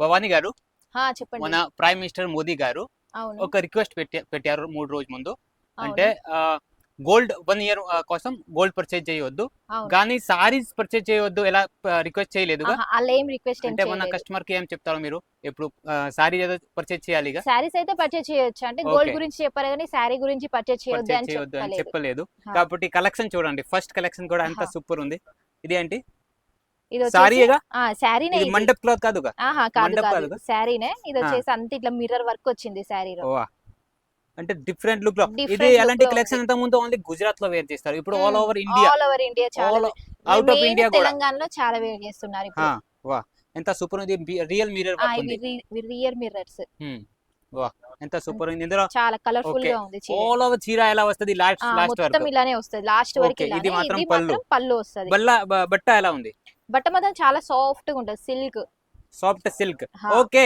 భవానీ గారు, చెప్పండి. మన ప్రైమ్ మినిస్టర్ మోదీ గారు ఒక రిక్వెస్ట్ పెట్టారు 3 రోజుల ముందు. అంటే గోల్డ్ 1 ఇయర్ కోసం గోల్డ్ పర్చేజ్ చేయవద్దు, కానీ సారీస్ పర్చేజ్ చేయవద్దు ఎలా రిక్వెస్ట్ చేయలేదుగా? అంటే మన కస్టమర్ కి ఏం చెప్తారు మీరు? ఎప్పుడు సారీ ఏదో పర్చేజ్ చేయాలి, సారీస్ అయితే పర్చేజ్ చేయొచ్చు. అంటే గోల్డ్ గురించి చెప్పారు కానీ సారీ గురించి పర్చేజ్ చేయొద్దు అని చెప్పలేదు. కాబట్టి కలెక్షన్ చూడండి, ఫస్ట్ కలెక్షన్ కూడా ఎంత సూపర్ ఉంది. ఇది ఏంటి సారీగా? సారీనే, మండప్ క్లాత్ కాదుగా? కాదు, సారీనే. ఇది వచ్చేసి అంత ఇట్లా మిర్రర్ వర్క్ వచ్చింది సారీలో. అంటే డిఫరెంట్ లుక్ లో. ఇది ఎలాంటి కలెక్షన్ అంత ముందు ఓన్లీ గుజరాత్ లో వేర్ చేస్తారు, ఇప్పుడు all over India, out of India కూడా, తెలంగాణలో చాలా వేర్ చేస్తున్నారు ఇప్పుడు. వా ఎంత సూపర్ ఉంది. రియల్ మిర్రర్ వర్క్ ఉంది, రియల్ మిర్రర్స్. వా ఎంత సూపర్ ఉంది. ఇందులో చాలా కలర్ఫుల్ గా ఉంది. ఆల్ ఓవర్ చీర ఎలా వస్తది? లాస్ట్ వరకు మొత్తం ఇలానే వస్తది, లాస్ట్ వరకు ఇలానే. ఇది మాత్రం పళ్ళు వస్తది. బట్ట ఎలా ఉంది? బట్ట మాత్రం చాలా సాఫ్ట్ గా ఉంటది, silk, soft silk. Okay,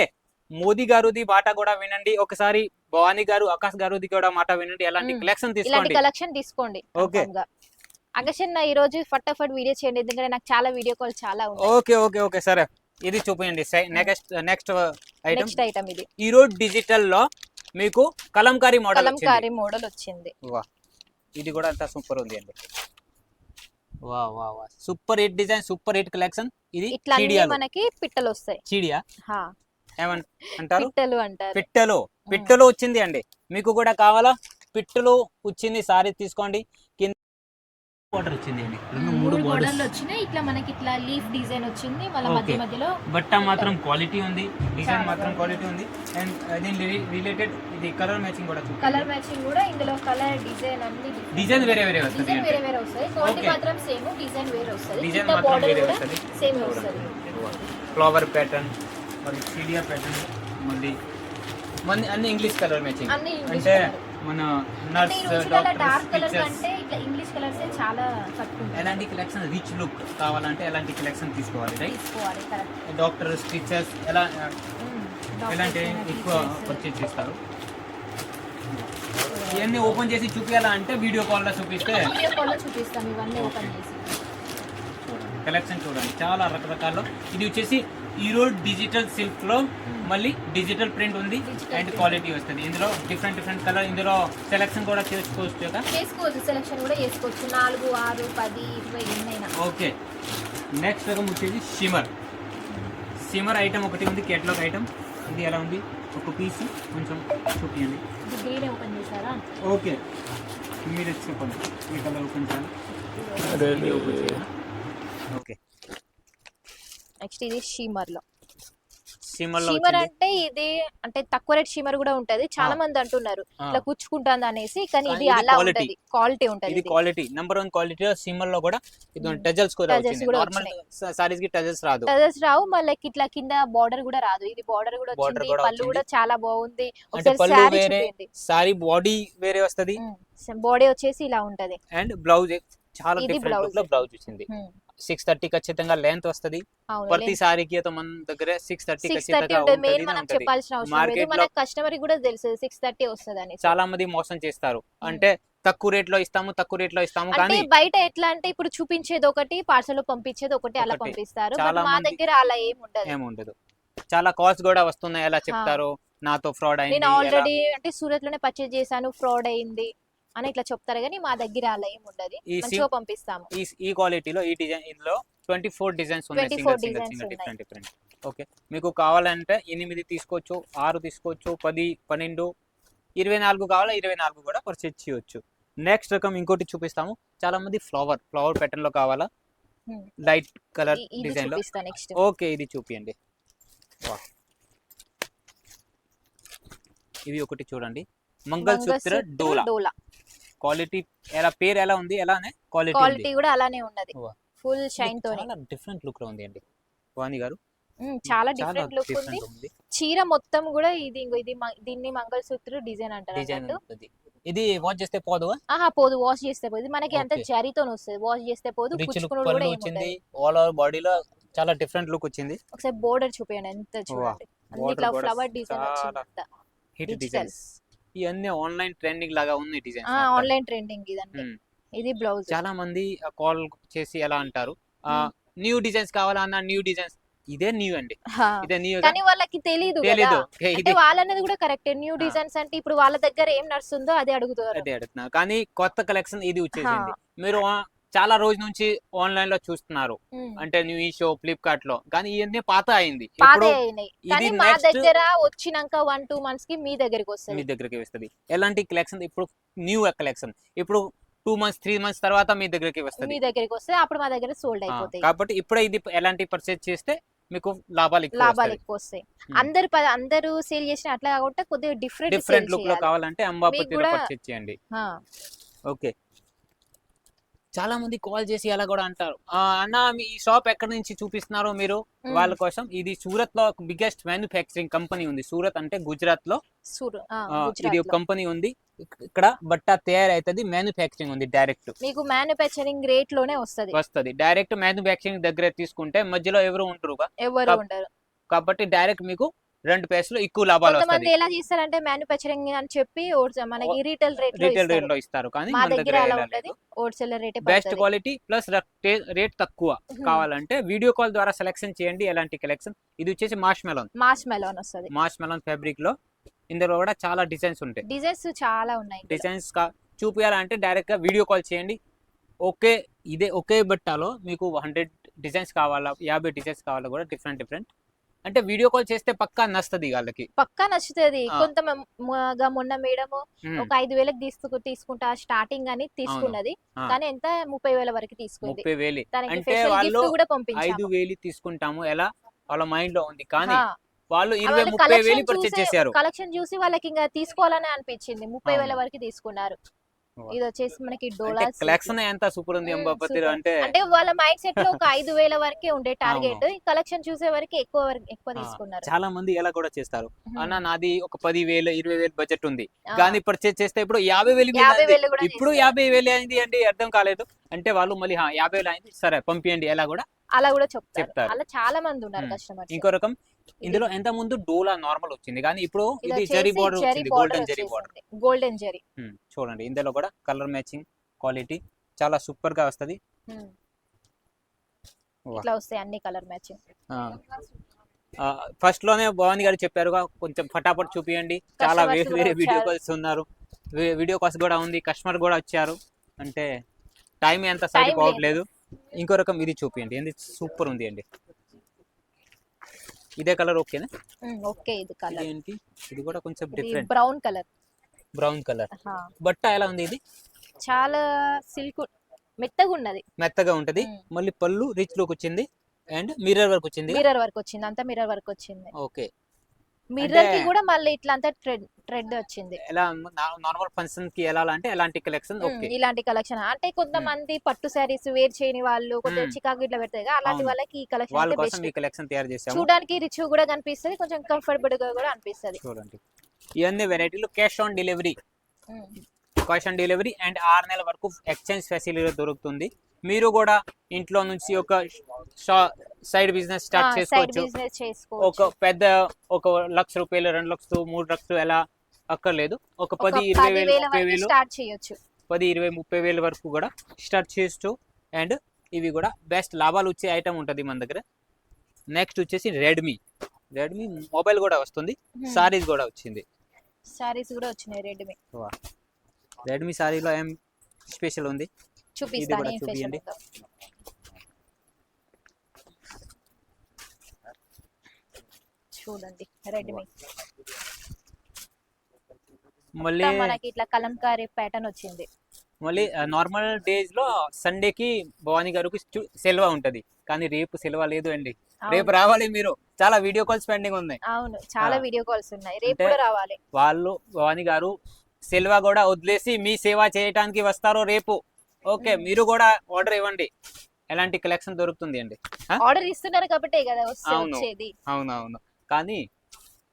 Modi గారుది మాట కూడా వినండి ఒకసారి, భవానీ గారు, ఆకాష్ గారుది కూడా మాట వినండి. ఎలాంటి కలెక్షన్ తీసుకోండి. ఓకే ఆకాష్ అన్న, ఈ రోజు ఫటాఫట్ వీడియో చేయండి, ఎందుకంటే నాకు చాలా వీడియో కాల్ చాలా ఉన్నాయి. ఓకే ఓకే ఓకే సరే, ఇది చూపించండి. నెక్స్ట్ ఐటమ్ ఇది ఈరోజు డిజిటల్ లో మీకు కలంకారీ మోడల్ వచ్చింది. ఇది కూడా అంత సూపర్ ఉంది అండి. వా వా వా, super hit design, super hit collection. ఇది మనకి పిట్టలు వస్తాయి. చీడియా ఏమంటారు? పిట్టలు వచ్చింది అండి. మీకు కూడా కావాలా? పిట్టలు వచ్చింది, సారీ తీసుకోండి. కింద బోర్డర్ వచ్చింది అండి, 2-3 బోర్డర్లు వచ్చినాయి. ఇట్లా మనకి ఇట్లా లీఫ్ డిజైన్ వచ్చింది, మధ్య మధ్యలో. బట్ట మాత్రం క్వాలిటీ ఉంది, డిజైన్ మాత్రం క్వాలిటీ ఉంది. అండ్ దీని రిలేటెడ్ ఇది కలర్ మ్యాచింగ్ కూడా, ఇందులో కలర్ డిజైన్ అన్ని డిజైన్ వేరే వస్తుంది, క్వాలిటీ మాత్రం సేమ్, డిజైన్ వేరే వస్తుంది, సేమ్ వస్తుంది. ఫ్లవర్ ప్యాటర్న్, మరి సిడియా ప్యాటర్న్, మళ్ళీ అన్ని ఇంగ్లీష్ కలర్ మ్యాచింగ్. అంటే మన నర్స్, డార్క్ కలర్ అంటే ఇట్లా ఇంగ్లీష్ కలర్స్ చాలా తక్కువ. ఎలాంటి కలెక్షన్ రిచ్ లుక్ కావాలంటే ఎలాంటి కలెక్షన్ తీసుకోవాలి, రైట్? డాక్టర్ స్టిచెస్ ఎలాంటి ఎక్కువ పర్చేజ్ చేస్తారు? ఇవన్నీ ఓపెన్ చేసి చూపించాలా అంటే వీడియో కాల్ లో చూపిస్తాం ఇవన్నీ ఓపెన్ చేసి. కలెక్షన్ చూడండి, చాలా రకరకాల. ఇది వచ్చేసి ఈరోజు డిజిటల్ సిల్క్ లో మళ్ళీ డిజిటల్ ప్రింట్ ఉంది, అండ్ క్వాలిటీ వస్తుంది. ఇందులో డిఫరెంట్ కలర్, ఇందులో సెలెక్షన్ కూడా చేసుకోవచ్చు కదా? సెలెక్షన్ కూడా చేసుకోవచ్చు, 4, 6, 10, 20 ఎన్నైనా. ఓకే, నెక్స్ట్ రకం వచ్చేసి సిమర్ ఐటమ్ ఒకటి ఉంది, కేటలాగ్ ఐటమ్. ఇది ఎలా ఉంది? ఒక పీస్ కొంచెం చూపించండి. గ్రీన్ ఓపెన్ చేశారా? ఓకే, మీరు చెప్పండి ఏ కలర్ ఓపెన్ చేయాలి. ఓకే, నెక్స్ట్ ఇది షిమ్మర్ అంటే ఇది అంటే తక్కువ రేట్ షిమ్మర్ కూడా ఉంటది. చాలా మంది అంటున్నారు ఇట్లా కుచ్చుకుంటుంది అనేసి, కానీ ఇది అలా ఉంటది, క్వాలిటీ ఉంటది. ఇది క్వాలిటీ నంబర్ 1 క్వాలిటీ. షిమ్మర్ లో కూడా ఇది టజల్స్ కూడా వచ్చింది. నార్మల్ సారీస్ కి టజల్స్ రావు, మళ్ళీ ఇట్లా కింద బార్డర్ కూడా రాదు. ఇది బార్డర్ కూడా వచ్చింది, పళ్ళు కూడా చాలా బాగుంది. సారీ బాడీ వేరే వస్తది, బాడీ వచ్చేసి ఇలా ఉంటది. అండ్ బ్లౌజ్ చాలా డిఫరెంట్ లుక్ లో బ్లౌజ్ వచ్చింది. 630 ఖచ్చితంగా లెంత్ వస్తది. ప్రతి సారీకి మన దగ్గర 630 ఖచ్చితంగా ఉంటుంది. మనం చెప్పాల్సిన అవసరం లేదు, మన కస్టమర్ కూడా తెలుసు 630 వస్తదని. చాలా మంది మోసం చేస్తారు, అంటే తక్కువ రేట్ లో ఇస్తాము కానీ బయట ఎట్లా అంటే ఇప్పుడు చూపించేది ఒకటి, పార్సల్ లో పంపించేది ఒకటి, అలా పంపిస్తారు. మా దగ్గర అలా ఏముండదు. చాలా కాస్ట్ కూడా వస్తున్నాయి, ఎలా చెప్తారు నాతో ఫ్రాడ్ అయింది. నేను ఆల్రెడీ అంటే సూరత్ లోనే పర్చేజ్ చేశాను, ఫ్రాడ్ అయింది అని ఇట్లా చెప్తారు, కానీ మా దగ్గర అలా ఏమి ఉండదు, మంచిగా పంపిస్తాము. ఈ క్వాలిటీలో ఈ డిజైన్, ఇందులో 24 డిజైన్స్ ఉన్నాయి, డిఫరెంట్. ఓకే, మీకు కావాలంటే 8 తీసుకోవచ్చు, 6 తీసుకోవచ్చు, 10, 12, 24 కావాలా 24 కూడా పర్చేజ్ చేయొచ్చు. నెక్స్ట్ రకం ఇంకోటి చూపిస్తాము. చాలా మంది ఫ్లవర్ ప్యాటర్న్ లో కావాలా, లైట్ కలర్ డిజైన్ లో. ఓకే, ఇది చూపియండి. ఇవి ఒకటి చూడండి, మంగళసూత్ర డోలా. క్వాలిటీ పేరు ఎలా ఉంది, ఎలానే క్వాలిటీ కూడా అలానే ఉన్నది, ఫుల్ షైన్ తో. చాలా డిఫరెంట్ లుక్ లో ఉంది అండి వాణి గారు, చాలా డిఫరెంట్ లుక్ ఉంది. చీర మొత్తం కూడా దీన్ని మంగళసూత్ర డిజైన్ అంటారు. ఇది వాష్ చేస్తే పోదు? పోదు, వాష్ చేస్తే పోదు. మనకి అంత జరీతో వస్తుంది, వాష్ చేస్తే పోదు. వచ్చింది ఆల్ ఓవర్ బాడీలో, చాలా డిఫరెంట్ లుక్ వచ్చింది. ఒకసారి బోర్డర్ చూపించండి, ఎంత చూడండి, ఇట్లా ఫ్లవర్ డిజైన్ వచ్చింది. హిట్ డిజైన్స్ ఇవన్నీ ఆన్లైన్ ట్రెండింగ్ లాగా ఉంది డిజైన్. ఆన్లైన్ ట్రెండింగ్ ఇదంతా. ఇది బ్లౌజ్. చాలా మంది కాల్ చేసి ఎలా అంటారు, న్యూ డిజైన్స్ కావాలన్నా న్యూ డిజైన్స్ ఇదే న్యూ అండి, హా. ఇదే న్యూ. కానీ వాళ్ళకి తెలీదు తెలీదు కదా, అంటే ఇది వాళ్ళనేది కూడా కరెక్టే. న్యూ ఆ. డిజైన్స్ అంటే ఇప్పుడు వాళ్ళ దగ్గర ఏం నడుస్తుందో అదే అడుగుతారు. అదే అడుగుతున్నా, కానీ కొత్త కలెక్షన్ ఇది హా. వచ్చేసింది. మీరు చాలా రోజు నుంచి ఆన్లైన్ లో చూస్తున్నారు, ఉమ్. అంటే మీషో, ఫ్లిప్కార్ట్ లో, కానీ ఇవన్నీ పాత అయింది. పాతే ఇప్పుడు అయినాయి, ఇది కానీ మా నెక్స్ట్ దగ్గర వచ్చినాక 1-2 months కి మీ దగ్గరికి మీ వస్తుంది. దగ్గరికి వస్తుంది. ఎలాంటి కలెక్షన్ ఇప్పుడు న్యూ కలెక్షన్ ఇప్పుడు 2 months 3 months తర్వాత మీ దగ్గరికి వస్తుంది. మీ దగ్గరికి వస్తే అప్పుడు మా దగ్గర సోల్డ్ అయిపోతాయి, కాబట్టి ఇప్పుడే ఇది ఎలాంటి పర్చేజ్ చేస్తే మీకు లాభాలు లాభాలు ఎక్కువ ఎక్కువ వస్తాయి. వస్తాయి. అందరూ సేల్ చేసిన అట్లా కాకుండా కొద్దిగా డిఫరెంట్ సేల్ డిఫరెంట్ లుక్ లో చేయాలి. కావాలంటే అంబాపతిలో కూడా- పర్చేజ్ చేయండి. హా. ఓకే, చాలా మంది కాల్ చేసి అలా కూడా అంటారు, అన్న మీ షాప్ ఎక్కడి నుంచి చూపిస్తున్నారో మీరు. ఉమ్. వాళ్ళ కోసం ఇది సూరత్ లో బిగ్గెస్ట్ మ్యానుఫ్యాక్చరింగ్ కంపెనీ ఉంది. సూరత్ అంటే గుజరాత్ లో ఇది గుజరాత్ లో కంపెనీ ఉంది. ఇక్కడ బట్ట తయారైతుంది, మ్యానుఫ్యాక్చరింగ్ ఉంది. డైరెక్ట్ మీకు మ్యానుఫ్యాక్చరింగ్ రేట్ లోనే వస్తది, డైరెక్ట్ మ్యానుఫ్యాక్చరింగ్ దగ్గర తీసుకుంటే మధ్యలో ఎవరు ఉంటారుగా, ఎవరు ఉండరు. కాబట్టి డైరెక్ట్ మీకు 2 పైసలు ఎక్కువ లాభాలు కొంతమంది వస్తాయి. ఎలా చేస్తారంటే మ్యానుఫ్యాక్చరింగ్ అని చెప్పి మనకి రీటైల్ రేట్ రీటైల్ రేట్ లో ఇస్తారు, కానీ మా మన దగ్గర దగ్గర అలా ఇలా ఉండదు, లేదు. Wholesale rate best quality plus rate తక్కువ కావాలంటే వీడియో కాల్ ద్వారా సెలెక్షన్ చేయండి. ఎలాంటి కలెక్షన్, ఇది వచ్చేసి మాష్ మెలోన్ వస్తది. ఫ్యాబ్రిక్ లో ఇందులో కూడా చాలా డిజైన్స్ ఉంటాయి. డిజైన్స్ చాలా ఉన్నాయి ఇందులో. డిజైన్స్ చూపించాలంటే డైరెక్ట్ గా వీడియో కాల్ చేయండి. ఒకే బట్టలో మీకు 100 డిజైన్స్ కావాలా, 50 డిజైన్స్ కావాలా కూడా డిఫరెంట్ అంటే వీడియో కాల్ చేస్తే పక్కా నచ్చుతుంది వాళ్ళకి, పక్కా నచ్చుతుంది. ఆ. మొన్న మేడము ఒక 5,000 తీసుకుంటా స్టార్టింగ్ అని తీసుకున్నది, ఆ. కానీ ఎంత 30,000 వరకు తీసుకుంది. 30,000 తనకి అంటే స్పెషల్ వాళ్ళు గిఫ్ట్ కూడా పంపించాము. 5,000 తీసుకుంటాము ఎలా వాళ్ళ మైండ్ లో ఉంది, కానీ హా. వాళ్ళు వాళ్ళు 20,000-30,000 పర్చేజ్ చేశారు. కలెక్షన్ చూసి వాళ్ళకి ఇంకా తీసుకోవాలని అనిపించింది, 30,000 అవును. వరకు తీసుకున్నారు. ఇది వచ్చేసి మనకి అంటే డోలా కలెక్షన్ ఎంత సూపర్ ఉంది అంబాపతి సూపర్. అంటే. అంటే వాళ్ళ మైండ్ సెట్ లో ఒక 5,000 వరకే ఉండే టార్గెట్, ఈ కలెక్షన్ చూసే వరకు ఎక్కువ తీసుకున్నారు. చాలా మంది ఎలా కూడా చేస్తారు, ఉమ్. అన్న నాది ఒక 10,000 20,000 బడ్జెట్ ఉంది, ఆ. కానీ పర్చేజ్ చేస్తే ఇప్పుడు 50,000 మీద 50,000 అయింది. కూడా ఇప్పుడు చేస్తారు. 50,000 అయింది అంటే అర్థం కాలేదు, అంటే వాళ్ళు మళ్ళీ 50,000 అయింది సరే పంపియండి ఎలా కూడా అలా కూడా చెప్తారు. చెప్తారు. అలా చాలా మంది ఉన్నారు ఉమ్. కస్టమర్స్. ఇంకో రకం ఇందులో ఎంత ముందు డోలా నార్మల్ వచ్చింది, కానీ ఇప్పుడు ఇది జరీ బార్డర్ వచ్చింది, golden zari border. Golden zari చూడండి ఇందులో కూడా కలర్ మ్యాచింగ్ క్వాలిటీ చాలా సూపర్ గా వస్తది. ఇట్లా వస్తాయి అన్ని కలర్ మ్యాచింగ్. ఫస్ట్ లోనే భవాని గారు చెప్పారుగా, కొంచెం ఫటాఫట్ చూపియండి. చాలా Customers వేరే కూడా వేరే వీడియో వచ్చారు. కాల్స్ ఉన్నారు, వీడియో కాల్స్ కూడా ఉంది, కస్టమర్ కూడా వచ్చారు, అంటే టైం ఎంత సరిపోవట్లేదు. ఇంకో రకం ఇది చూపియండి, ఏంది సూపర్ ఉంది అండి. ఇదే కలర్ ఓకేనా? ఓకే, ఇది కలర్ ఏంటి, ఇది కూడా కొంచెం డిఫరెంట్ బ్రౌన్ కలర్. బట్ట ఎలా ఉంది? ఇది చాలా సిల్క్ మెత్తగా ఉంటది. మళ్ళీ పళ్ళు రిచ్ లుక్ వచ్చింది అండ్ మిర్రర్ వర్క్ వచ్చింది. అంతా మిర్రర్ వర్క్ వచ్చింది. ఓకే, మిర్రర్ కి కూడా మళ్ళీ ఇట్లా అంతా థ్రెడ్ వచ్చింది. ఎలా నార్మల్ ఫంక్షన్ కి ఎలా అంటే ఎలాంటి కలెక్షన్ ఓకే. ఇలాంటి కలెక్షన్ అంటే కొంతమంది పట్టు శారీస్ వేర్ చేయని వాళ్ళు కొంచెం చికాకు ఇట్లా పెడతాయి కదా, అలాంటి వాళ్ళకి ఈ వాళ్ళ కలెక్షన్ కోసం ఈ కలెక్షన్ తయారు చేసాము. చూడడానికి రిచ్ కూడా కనిపిస్తది, కొంచెం కంఫర్టబుల్ గా కూడా అనిపిస్తది. చూడండి ఇవన్నీ వెరైటీలు క్యాష్ ఆన్ డెలివరీ అండ్ 6 నెలల వరకు ఎక్స్చేంజ్ ఫెసిలిటీ దొరుకుతుంది. మీరు కూడా ఇంట్లో నుంచి ఒక సైడ్ బిజినెస్ స్టార్ట్ చేసుకోవచ్చు. ఒక పెద్ద 1 లక్ష రూపాయలు, 2 లక్షలు, 3 లక్షలు ఎలా అక్కర్లేదు, ఒక 10-20 వేలు స్టార్ట్ చేయొచ్చు. 10-20-30 వేల వరకు కూడా స్టార్ట్ చేయొచ్చు. అండ్ ఇవి కూడా బెస్ట్ లాభాలు వచ్చే ఐటమ్ ఉంటుంది మన దగ్గర. నెక్స్ట్ వచ్చేసి రెడ్మీ మొబైల్ కూడా వస్తుంది, సారీస్ కూడా వచ్చింది. సారీస్ కూడా వచ్చినాయి రెడ్మీ సారీలో ఏం స్పెషల్ ఉంది చూపిస్తాను. చూపియండి. చూడండి రెడ్మీ మళ్ళీ మనకి ఇట్లా కలంకారీ ప్యాటర్న్ వచ్చింది. మళ్ళీ నార్మల్ డేస్ లో సండేకి భవానీ గారికి సెలవు ఉంటది, కానీ రేపు సెలవు లేదు అండి. రేపు రావాలి మీరు, చాలా వీడియో కాల్స్ పెండింగ్ ఉన్నాయి. అవును, చాలా వీడియో కాల్స్ ఉన్నాయి, రేపు కూడా రావాలి. వాళ్ళు భవానీ గారు సెలవు కూడా వదిలేసి మీ సేవ చేయడానికి వస్తారు రేపు. ఓకే, మీరు కూడా ఆర్డర్ ఇవ్వండి, ఎలాంటి కలెక్షన్ దొరుకుతుంది అండి. ఆర్డర్ ఇస్తున్నారు కాబట్టి కదా వచ్చేది. అవునవును, కానీ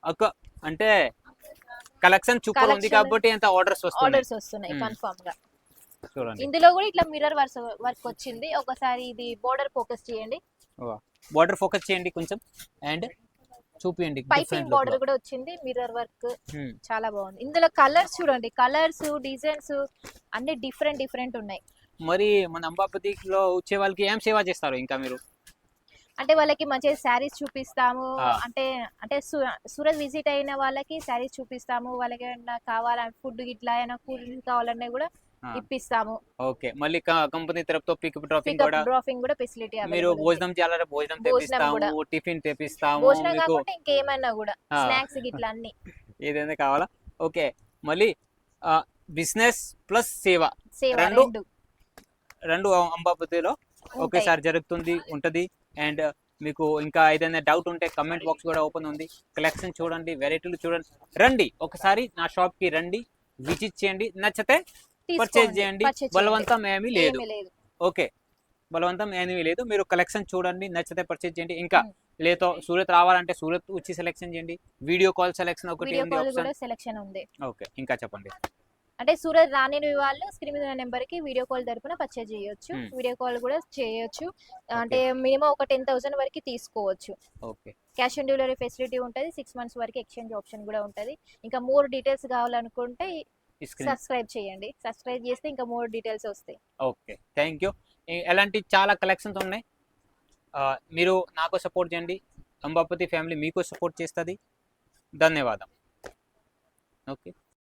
ఒక అంటే కలెక్షన్ సూపర్ ఉంది కాబట్టి ఎంత ఆర్డర్స్ వస్తున్నాయి కన్ఫర్మ్ గా. చూడండి ఇందులో కూడా ఇట్లా మిర్రర్ వర్క్ వచ్చింది. ఒకసారి ఇది బోర్డర్ ఫోకస్ చేయండి కొంచెం, అండ్ చూపియండి. పైపింగ్ బోర్డర్ కూడా వచ్చింది, మిర్రర్ వర్క్ చాలా బాగుంది. ఇందులో కలర్స్ చూడండి, కలర్స్ డిజైన్స్ అన్ని డిఫరెంట్ ఉన్నాయి. మరి మన అంబాపతిలో వచ్చే వాళ్ళకి ఏం సేవ చేస్తారు ఇంకా మీరు? అంటే వాళ్ళకి మంచిగా శారీస్ చూపిస్తాము. ఆ. అంటే అంటే సూరత్ విజిట్ అయిన వాళ్ళకి శారీస్ చూపిస్తాము. వాళ్ళకి ఏమన్నా కావాలని ఫుడ్ ఇట్లా అయినా కూల్ డ్రింక్ కావాలన్నా కూడా ఆ. ఇప్పిస్తాము. ఓకే, మళ్ళీ కంపెనీ తరపుతో పికప్ డ్రాపింగ్ పికప్ కూడా డ్రాపింగ్ కూడా ఫెసిలిటీ మీరు అవైలబుల్ ఉంది. భోజనం చేయాలంటే భోజనం భోజనం తెప్పిస్తాము, కూడా. టిఫిన్ తెప్పిస్తాము, భోజనం మీకు కాకుండా ఇంకేమైనా కూడా ఆ. స్నాక్స్ గిట్లా అన్ని ఏదైనా కావాలా. ఓకే, మళ్ళీ బిజినెస్ ప్లస్ సేవ సేవ రెండు రెండు రెండు అంబాపతిలో ఉంటాయి. ఒకేసారి జరుగుతుంది ఉంటది. అండ్ మీకు ఇంకా ఏదైనా డౌట్ ఉంటే కమెంట్ బాక్స్ కూడా ఓపెన్ ఉంది. కలెక్షన్ చూడండి, వెరైటీలు చూడండి, రండి ఒకసారి నా షాప్ కి రండి, విజిట్ చేయండి, నచ్చితే పర్చేజ్ తీసుకోండి, చేయండి. purchase చేయండి. బలవంతం ఏమీ లేదు. ఏమీ లేదు. ఓకే, బలవంతం ఏమీ లేదు. మీరు కలెక్షన్ చూడండి, నచ్చితే పర్చేజ్ చేయండి. ఇంకా Hmm. లేదో సూరత్ రావాలంటే సూరత్ వచ్చి సెలెక్షన్ చేయండి. వీడియో కాల్ సెలెక్షన్ ఒకటి వీడియో ఉంది కాల్ ఆప్షన్. కూడా సెలెక్షన్ ఉంది. ఓకే, ఇంకా చెప్పండి. అంటే సూరత్ రాని వాళ్ళు స్క్రీన్ మీద నెంబర్ కి వీడియో కాల్ తరపున పర్చేజ్ చేయొచ్చు. Hmm. వీడియో కాల్ కూడా చేయొచ్చు. అంటే మినిమం ఒక 10,000 వరకు తీసుకోవచ్చు. Okay, cash on delivery facility ఉంటుంది. 6 months వరకు ఎక్స్చేంజ్ ఆప్షన్ కూడా ఉంటుంది. ఇంకా మోర్ డీటెయిల్స్ కావాలనుకుంటే స్క్రీన్. సబ్స్క్రైబ్ చేయండి. సబ్స్క్రైబ్ చేస్తే ఇంకా మోర్ డీటెయిల్స్ వస్తాయి. Okay, thank you. ఎలాంటి చాలా కలెక్షన్స్ ఉన్నాయి. మీరు నాకు సపోర్ట్ చేయండి, అంబాపతి ఫ్యామిలీ మీకు సపోర్ట్ చేస్తుంది. ధన్యవాదం. ఓకే.